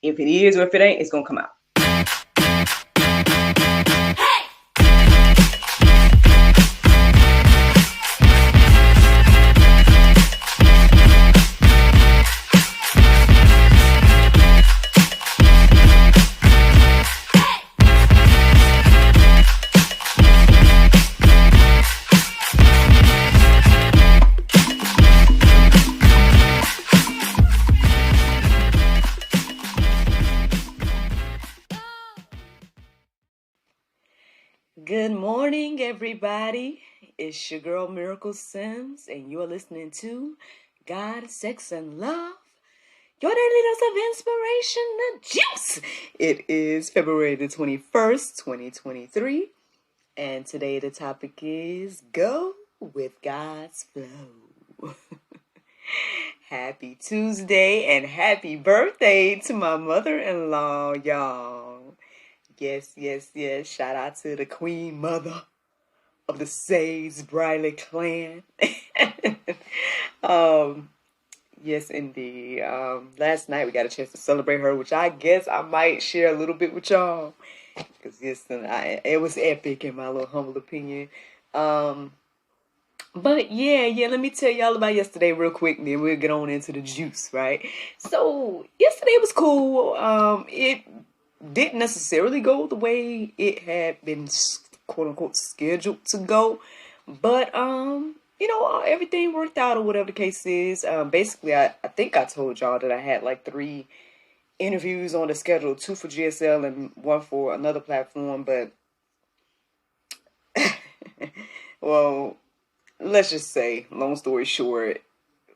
If it is or if it ain't, it's going to come out. Good morning, everybody. It's your girl, Miracle Sims, and you're listening to God, Sex, and Love, your daily dose of inspiration and juice. It is February the 21st, 2023, and today the topic is Go with God's Flow. Happy Tuesday and happy birthday to my mother-in-law, y'all. Yes. Shout out to the Queen Mother of the Sage Briley clan. Yes, indeed. Last night we got a chance to celebrate her, which I guess I might share a little bit with y'all. Because yes, it was epic in my little humble opinion. But yeah, let me tell y'all about yesterday real quick, and then we'll get on into the juice, right? So yesterday was cool. It didn't necessarily go the way it had been quote unquote scheduled to go, but everything worked out or whatever the case is. Basically I think I told y'all that I had like 3 interviews on the schedule, 2 for GSL and 1 for another platform, but well, let's just say, long story short,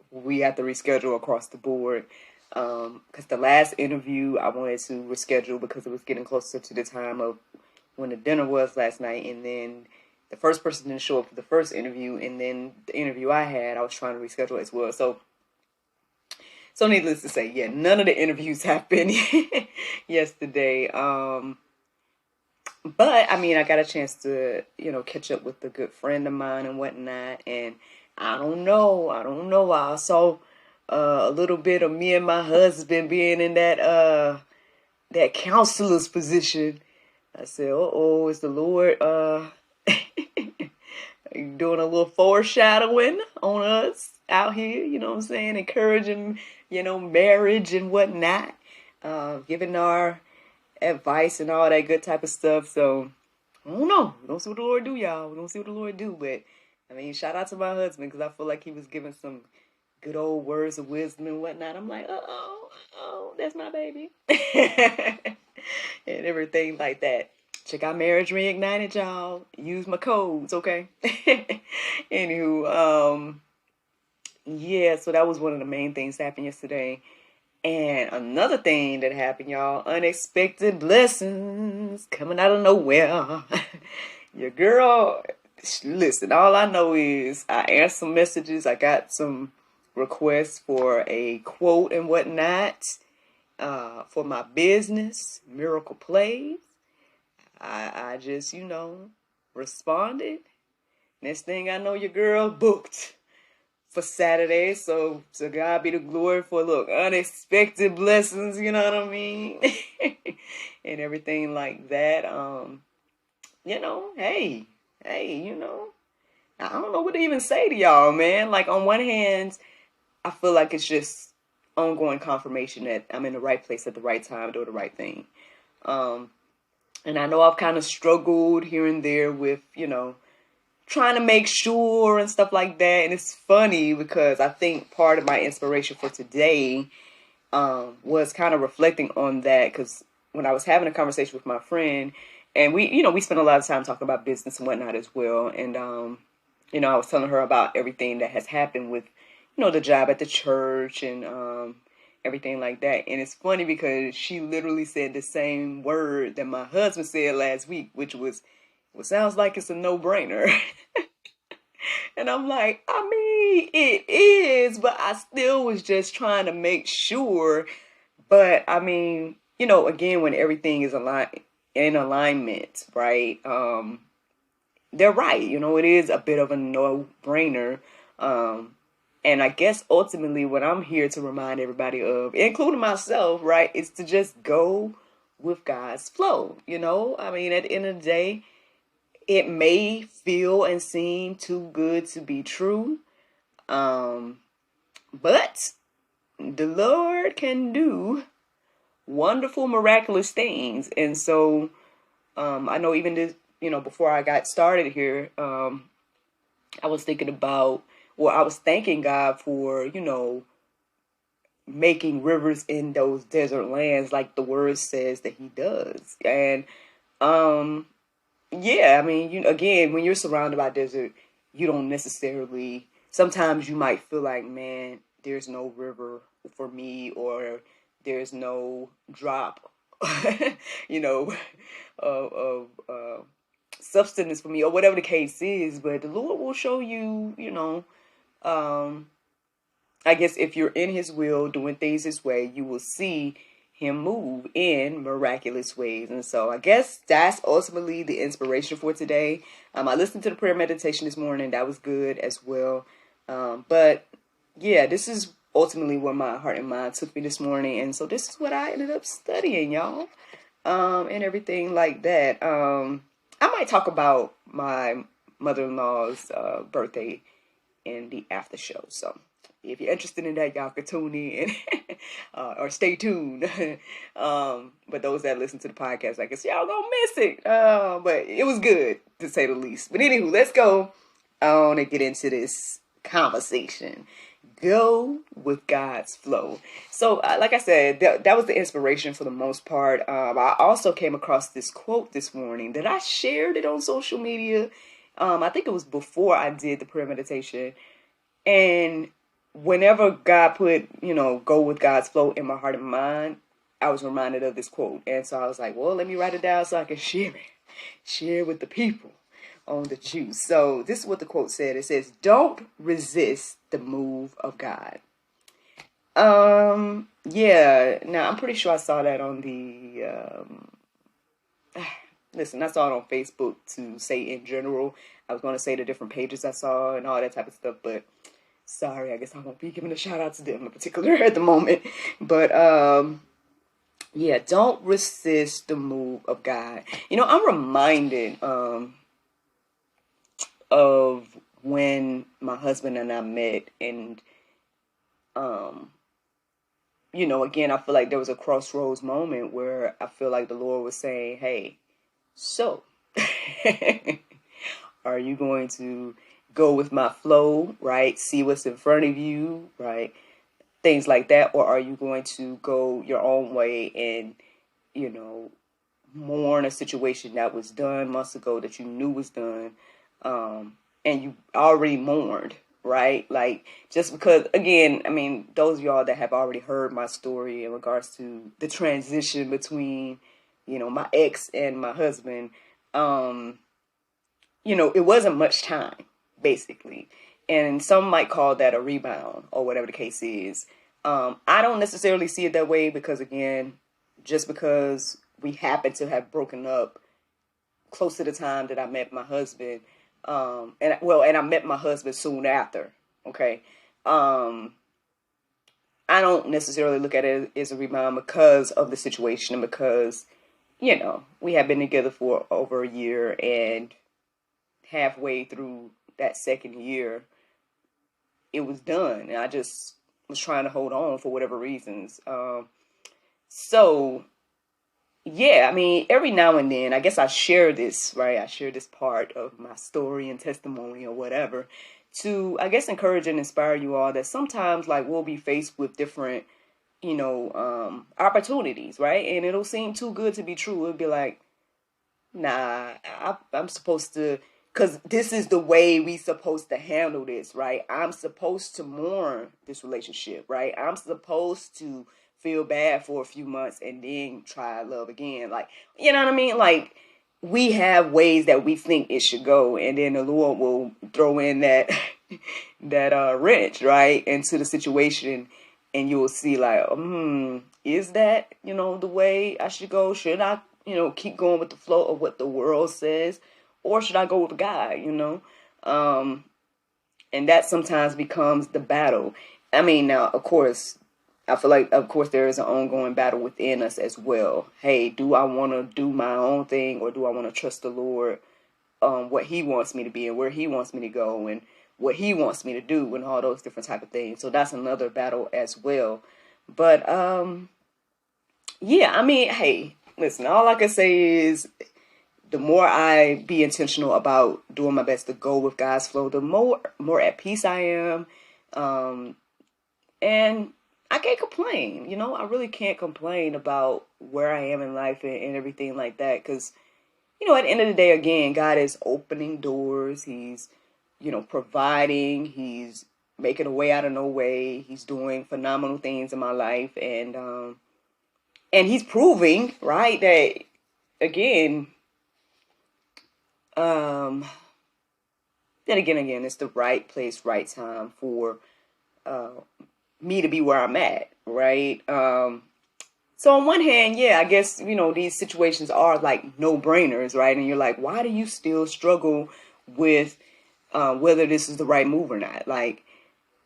we had to reschedule across the board. Because the last interview I wanted to reschedule because it was getting closer to the time of when the dinner was last night, and then the first person didn't show up for the first interview, and then the interview I was trying to reschedule as well. So needless to say, yeah, none of the interviews happened yesterday. But I mean, I got a chance to, catch up with a good friend of mine and whatnot, and I don't know. I saw a little bit of me and my husband being in that counselor's position. I said, is the Lord doing a little foreshadowing on us out here, you know what I'm saying, encouraging, marriage and whatnot, giving our advice and all that good type of stuff. So I don't know. We don't see what the Lord do, y'all. We don't see what the Lord do, but I mean, shout out to my husband, because I feel like he was giving some good old words of wisdom and whatnot. I'm like, that's my baby. And everything like that. Check out Marriage Reignited, y'all. Use my codes, okay? Anywho, yeah, so that was one of the main things that happened yesterday. And another thing that happened, y'all, unexpected blessings coming out of nowhere. Your girl, listen, all I know is I answered some messages. I got some requests for a quote and whatnot for my business, Miracle Plays. I just, responded. Next thing I know, your girl booked for Saturday. So to God be the glory for, unexpected blessings, you know what I mean? And everything like that. Hey, I don't know what to even say to y'all, man. Like, on one hand, I feel like it's just ongoing confirmation that I'm in the right place at the right time, doing the right thing. And I know I've kind of struggled here and there with, trying to make sure and stuff like that. And it's funny because I think part of my inspiration for today was kind of reflecting on that. Because when I was having a conversation with my friend, and we spent a lot of time talking about business and whatnot as well. And, I was telling her about everything that has happened with, the job at the church and everything like that. And it's funny because she literally said the same word that my husband said last week, which was, well, sounds like it's a no-brainer. And I'm like, I mean, it is, but I still was just trying to make sure. But I mean, again, when everything is in alignment, right? They're right. It is a bit of a no-brainer. And I guess ultimately what I'm here to remind everybody of, including myself, right, is to just go with God's flow. I mean, at the end of the day, it may feel and seem too good to be true. But the Lord can do wonderful, miraculous things. And so I know even this, before I got started here, I was thinking about, I was thanking God for, making rivers in those desert lands like the word says that he does. And yeah, I mean, again, when you're surrounded by desert, you don't necessarily, sometimes you might feel like, man, there's no river for me, or there's no drop, you know, of substance for me, or whatever the case is. But the Lord will show you, I guess if you're in his will, doing things his way, you will see him move in miraculous ways. And so I guess that's ultimately the inspiration for today. I listened to the prayer meditation this morning. That was good as well. But yeah, this is ultimately what my heart and mind took me this morning. And so this is what I ended up studying, y'all, and everything like that. I might talk about my mother-in-law's birthday in the after show. So if you're interested in that, y'all can tune in or stay tuned. But those that listen to the podcast, I guess y'all gonna miss it. But it was good, to say the least. But anywho, let's go on and get into this conversation. Go with God's flow. So, like I said, that was the inspiration for the most part. I also came across this quote this morning that I shared it on social media. I think it was before I did the prayer meditation. And whenever God put, go with God's flow in my heart and mind, I was reminded of this quote. And so I was like, well, let me write it down so I can share it with the people on the juice. So this is what the quote said. It says, don't resist the move of God. Yeah, now I'm pretty sure I saw that on the, listen, I saw it on Facebook to say in general. I was going to say the different pages I saw and all that type of stuff, but sorry, I guess I won't be giving a shout out to them in particular at the moment. But yeah, don't resist the move of God. I'm reminded of when my husband and I met, and again, I feel like there was a crossroads moment where I feel like the Lord was saying, hey, so are you going to go with my flow, right? See what's in front of you, right? Things like that. Or are you going to go your own way and, mourn a situation that was done months ago that you knew was done, and you already mourned, right? Like, just because, again, I mean, those of y'all that have already heard my story in regards to the transition between, my ex and my husband, it wasn't much time, basically. And some might call that a rebound or whatever the case is. I don't necessarily see it that way because, again, just because we happen to have broken up close to the time that I met my husband, and I met my husband soon after, okay? I don't necessarily look at it as a rebound because of the situation and because, we have been together for over a year, and halfway through that second year, it was done. And I just was trying to hold on for whatever reasons. So, yeah, I mean, every now and then, I guess I share this, right? I share this part of my story and testimony or whatever to, I guess, encourage and inspire you all that sometimes, like, we'll be faced with different, opportunities, right? And it'll seem too good to be true. It'll be like, nah, I'm supposed to, because this is the way we supposed to handle this, right? I'm supposed to mourn this relationship, right? I'm supposed to feel bad for a few months and then try love again. Like, you know what I mean? Like, we have ways that we think it should go, and then the Lord will throw in that wrench, right, into the situation, and you'll see like, is that, the way I should go? Should I, keep going with the flow of what the world says? Or should I go with God, And And that sometimes becomes the battle. I mean, now, of course, I feel like, of course, there is an ongoing battle within us as well. Hey, do I want to do my own thing, or do I want to trust the Lord, what he wants me to be and where he wants me to go and what he wants me to do and all those different type of things. So that's another battle as well. But, yeah, I mean, hey, listen, all I can say is the more I be intentional about doing my best to go with God's flow, the more at peace I am. And I can't complain, I really can't complain about where I am in life and everything like that. Because, at the end of the day, again, God is opening doors. He's, providing. He's making a way out of no way. He's doing phenomenal things in my life. And he's proving, right, that, again, then again, it's the right place, right time for me to be where I'm at, right? So on one hand, yeah, I guess, these situations are like no-brainers, right? And you're like, why do you still struggle with whether this is the right move or not? Like,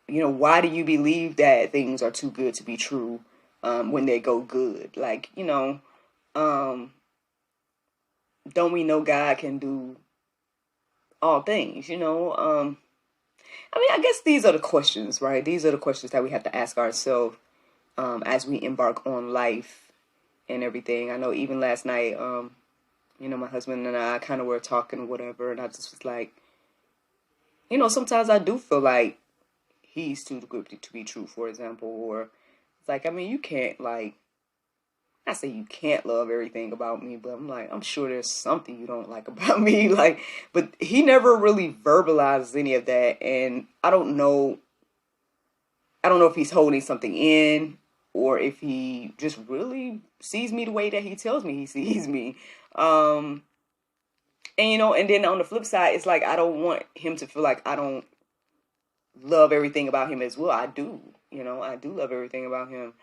why do you believe that things are too good to be true when they go good? Like, don't we know God can do all things, I guess these are the questions, right? These are the questions that we have to ask ourselves as we embark on life and everything. I know even last night, my husband and I kind of were talking or whatever, and I just was like, sometimes I do feel like he's too good to be true, for example, or it's like, you can't, like, I say you can't love everything about me, but I'm like, I'm sure there's something you don't like about me. Like, but he never really verbalizes any of that. And I don't know if he's holding something in or if he just really sees me the way that he tells me he sees me. And then on the flip side, it's like, I don't want him to feel like I don't love everything about him as well. I do, I do love everything about him.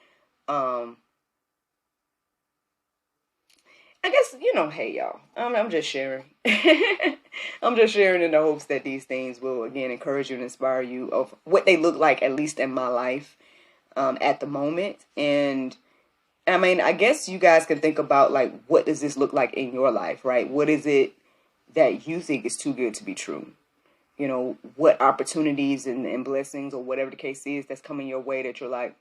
I guess, hey, y'all, I'm just sharing. I'm just sharing in the hopes that these things will, again, encourage you and inspire you of what they look like, at least in my life at the moment. And, I guess you guys can think about, like, what does this look like in your life, right? What is it that you think is too good to be true? What opportunities and blessings or whatever the case is that's coming your way that you're like,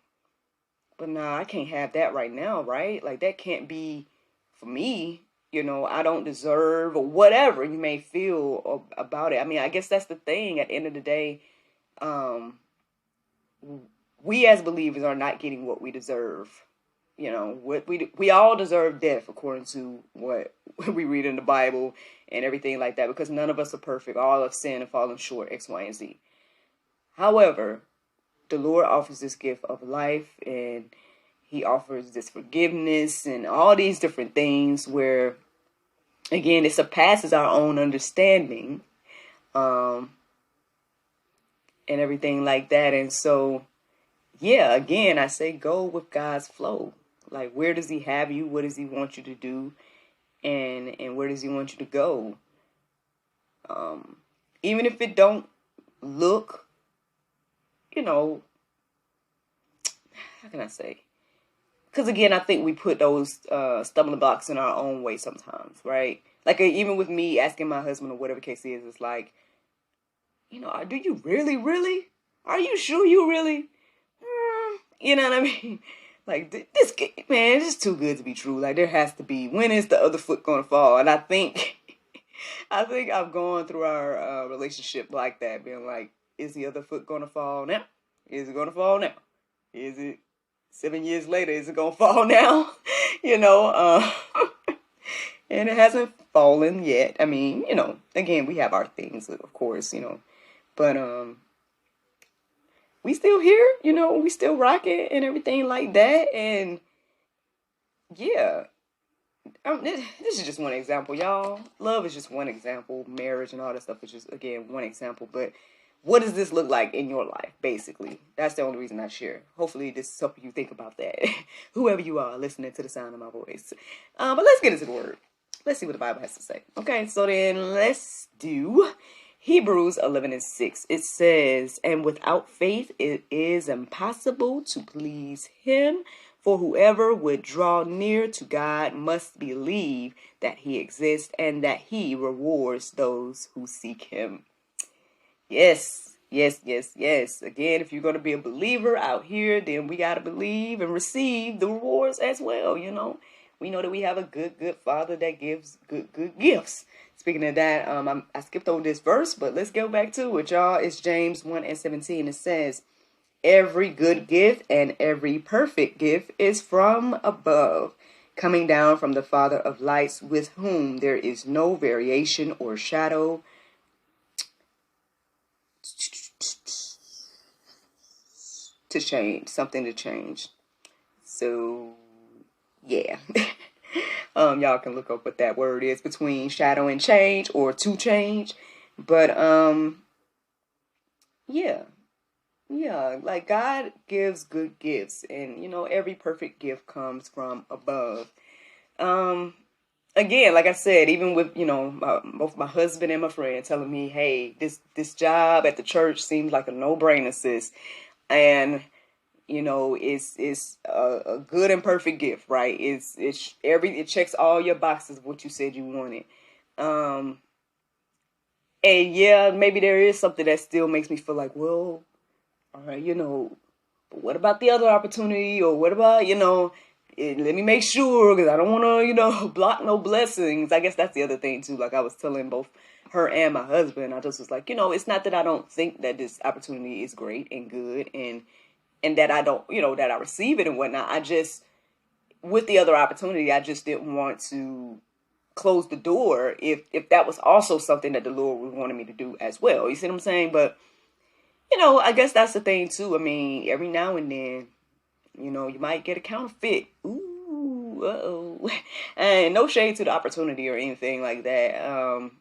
but nah, I can't have that right now, right? Like, that can't be for me, I don't deserve, or whatever you may feel about it. I guess that's the thing. At the end of the day, we as believers are not getting what we deserve. What we all deserve death, according to what we read in the Bible and everything like that, because none of us are perfect. All have sinned and fallen short, X, Y, and Z. However, the Lord offers this gift of life, and he offers this forgiveness and all these different things where, again, it surpasses our own understanding and everything like that. And so, yeah, again, I say go with God's flow. Like, where does he have you? What does he want you to do? And where does he want you to go? Even if it don't look, how can I say? Because, again, I think we put those stumbling blocks in our own way sometimes, right? Like, even with me asking my husband or whatever case is, it's like, do you really? Are you sure you really? You know what I mean? Like, this, man, it's just too good to be true. Like, there has to be, when is the other foot going to fall? And I think I've gone through our relationship like that, being like, is the other foot going to fall now? Is it going to fall now? Is it 7 years later, is it going to fall now? And it hasn't fallen yet. Again, we have our things, of course, but we still here, we still rocking and everything like that. And yeah, this is just one example, y'all. Love is just one example. Marriage and all that stuff is just, again, one example. But what does this look like in your life, basically? That's the only reason I share. Hopefully this is helping you think about that. Whoever you are listening to the sound of my voice. But let's get into the word. Let's see what the Bible has to say. Okay, so then let's do Hebrews 11:6, it says, and without faith it is impossible to please him, for whoever would draw near to God must believe that he exists and that he rewards those who seek him. Yes, yes, yes, yes. Again, if you're going to be a believer out here, then we got to believe and receive the rewards as well, you know. We know that we have a good Father that gives good gifts. Speaking of that, I skipped over this verse, but let's go back to it, y'all. It's James 1:17. It says, every good gift and every perfect gift is from above, coming down from the Father of lights, with whom there is no variation or shadow to change, something to change. So, yeah. Y'all can look up what that word is between shadow and change, or to change. But, yeah. Yeah, like God gives good gifts, and you know, every perfect gift comes from above. Again, like I said, even with, you know, both my husband and my friend telling me, hey, this job at the church seems like a no-brainer, sis. And you know, it's a good and perfect gift, right? It checks all your boxes of what you said you wanted. And yeah, maybe there is something that still makes me feel like, well, all right, you know, but what about the other opportunity? Or what about, you know, let me make sure, because I don't want to, you know, block no blessings. I guess that's the other thing too. Like I was telling both her and my husband, I just was like, you know, it's not that I don't think that this opportunity is great and good, and that I don't, you know, that I receive it and whatnot. I just, with the other opportunity, I just didn't want to close the door if that was also something that the Lord was wanting me to do as well. You see what I'm saying? But, you know, I guess that's the thing too. I mean, every now and then, you know, you might get a counterfeit. Ooh, uh-oh. And no shade to the opportunity or anything like that.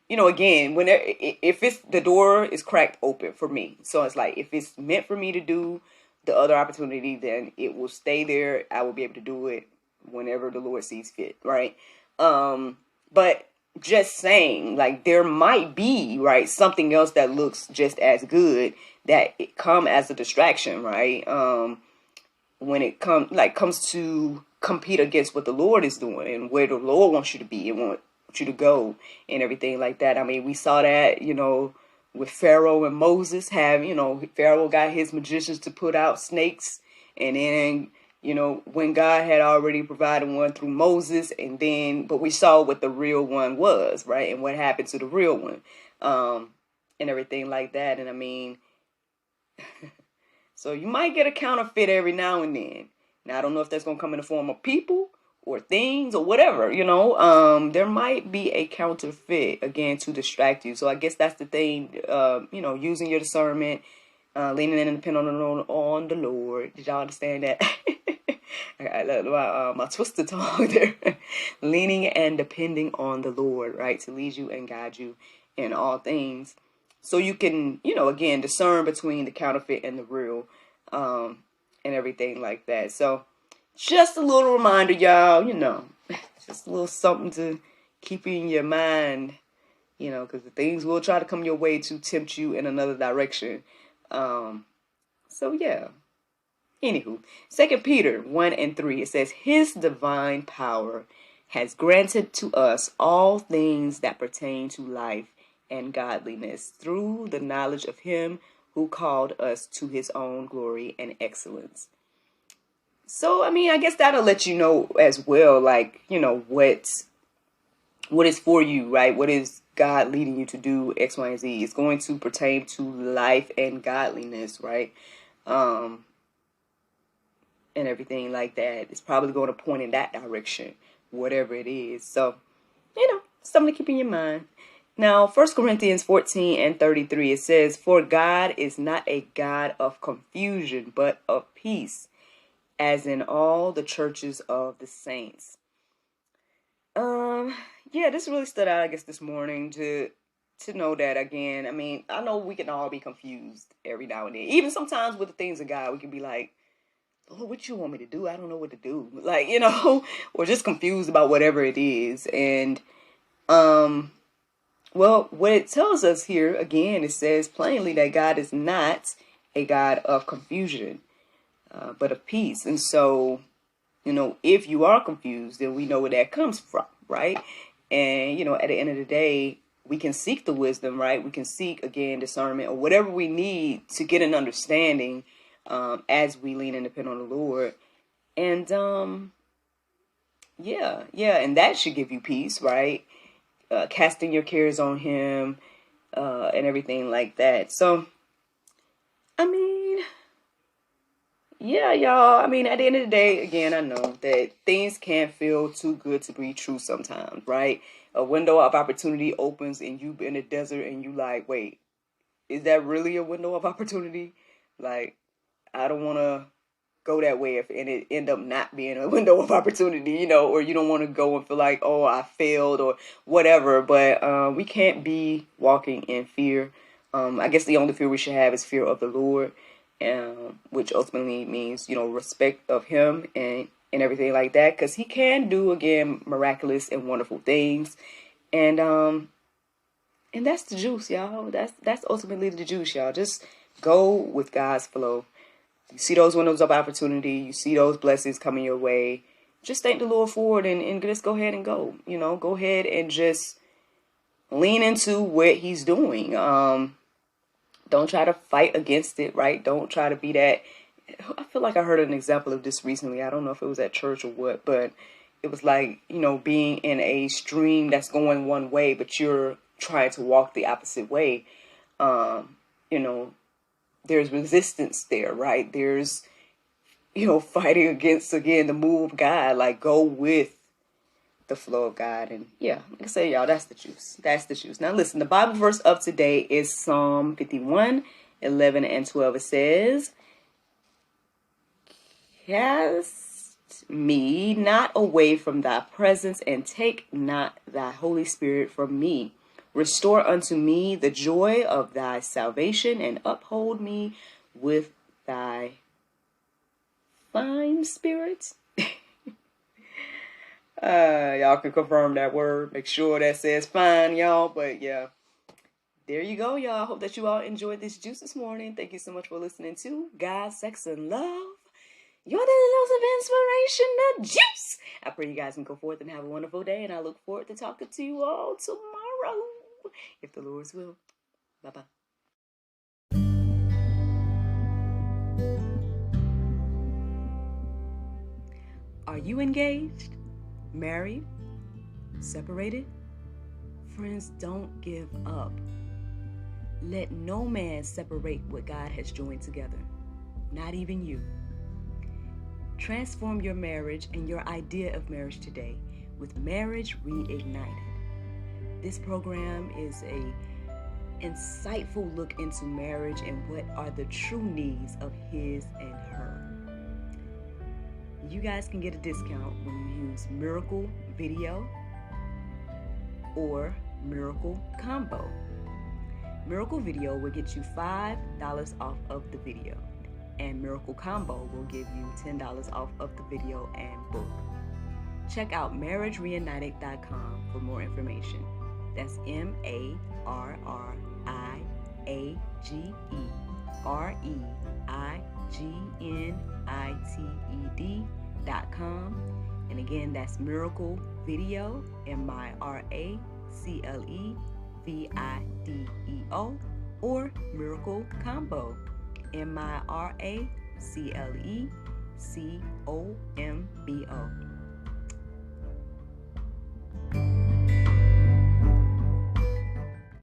You know, again, if it's, the door is cracked open for me. So it's like, if it's meant for me to do the other opportunity, then it will stay there. I will be able to do it whenever the Lord sees fit, right? But just saying, like, there might be, right, something else that looks just as good that it come as a distraction, right? When it comes to compete against what the Lord is doing and where the Lord wants you to be and wants you to go and everything like that. I mean, we saw that, you know, with Pharaoh and Moses. Pharaoh got his magicians to put out snakes, and then, you know, when God had already provided one through Moses, but we saw what the real one was, right? And what happened to the real one, and everything like that. And I mean, so you might get a counterfeit every now and then. Now, I don't know if that's going to come in the form of people or things or whatever, you know. There might be a counterfeit, again, to distract you. So I guess that's the thing, you know, using your discernment, leaning in and depending on the Lord. Did y'all understand that? My twisted tongue there. Leaning and depending on the Lord, right, to lead you and guide you in all things. So you can, you know, again, discern between the counterfeit and the real, and everything like that. So just a little reminder, y'all, you know, just a little something to keep in your mind, you know, because the things will try to come your way to tempt you in another direction. So yeah. Anywho, 2 Peter 1:3, it says, his divine power has granted to us all things that pertain to life and godliness through the knowledge of him who called us to his own glory and excellence. So, I mean, I guess that'll let you know as well, like, you know, what is for you, right? What is God leading you to do, X, Y, and Z? It's going to pertain to life and godliness, right? And everything like that. It's probably going to point in that direction, whatever it is. So, you know, something to keep in your mind. Now, 1 Corinthians 14:33, it says, for God is not a God of confusion, but of peace, as in all the churches of the saints. Yeah, this really stood out, I guess, this morning to know that, again. I mean, I know we can all be confused every now and then. Even sometimes with the things of God, we can be like, oh, what you want me to do? I don't know what to do. Like, you know, or just confused about whatever it is. And, Well, what it tells us here, again, it says plainly that God is not a God of confusion, but of peace. And so, if you are confused, then we know where that comes from, right? And, at the end of the day, we can seek the wisdom, right? We can seek, again, discernment or whatever we need to get an understanding as we lean and depend on the Lord. And, and that should give you peace, right? Casting your cares on him and everything like that. So, I mean, yeah, y'all. I mean, at the end of the day, again, I know that things can feel too good to be true sometimes, right? A window of opportunity opens and you in the desert and you like, wait, is that really a window of opportunity? Like, I don't want to go that way and it end up not being a window of opportunity, or you don't want to go and feel like, oh, I failed or whatever. But we can't be walking in fear. I guess the only fear we should have is fear of the Lord, which ultimately means, respect of him and everything like that, because he can do, again, miraculous and wonderful things. And that's the juice, y'all. That's ultimately the juice, y'all. Just go with God's flow. You see those windows of opportunity. You see those blessings coming your way. Just thank the Lord for it and just go ahead and go. Go ahead and just lean into what he's doing. Don't try to fight against it, right? Don't try to be that. I feel like I heard an example of this recently. I don't know if it was at church or what, but it was like, being in a stream that's going one way, but you're trying to walk the opposite way. There's resistance there, right? There's, fighting against, again, the move of God. Like, go with the flow of God. And yeah, like I say, y'all, that's the juice. That's the juice. Now, listen, the Bible verse of today is Psalm 51, 11 and 12. It says, cast me not away from thy presence, and take not thy Holy Spirit from me. Restore unto me the joy of thy salvation, and uphold me with thy fine spirit. Y'all can confirm that word. Make sure that says fine, y'all. But yeah, there you go, y'all. Hope that you all enjoyed this juice this morning. Thank you so much for listening to God, Sex, and Love. Your daily dose of inspiration, the juice. I pray you guys can go forth and have a wonderful day, and I look forward to talking to you all tomorrow, if the Lord's will. Bye-bye. Are you engaged, married, separated? Friends, don't give up. Let no man separate what God has joined together, not even you. Transform your marriage and your idea of marriage today with Marriage Reignited. This program is a insightful look into marriage and what are the true needs of his and her. You guys can get a discount when you use Miracle Video or Miracle Combo. Miracle Video will get you $5 off of the video, and Miracle Combo will give you $10 off of the video and book. Check out marriagereignited.com for more information. That's MARRIEGNITED.com. And again, that's Miracle Video, MIRACLEVIDEO, or Miracle Combo, MIRACLECOMBO.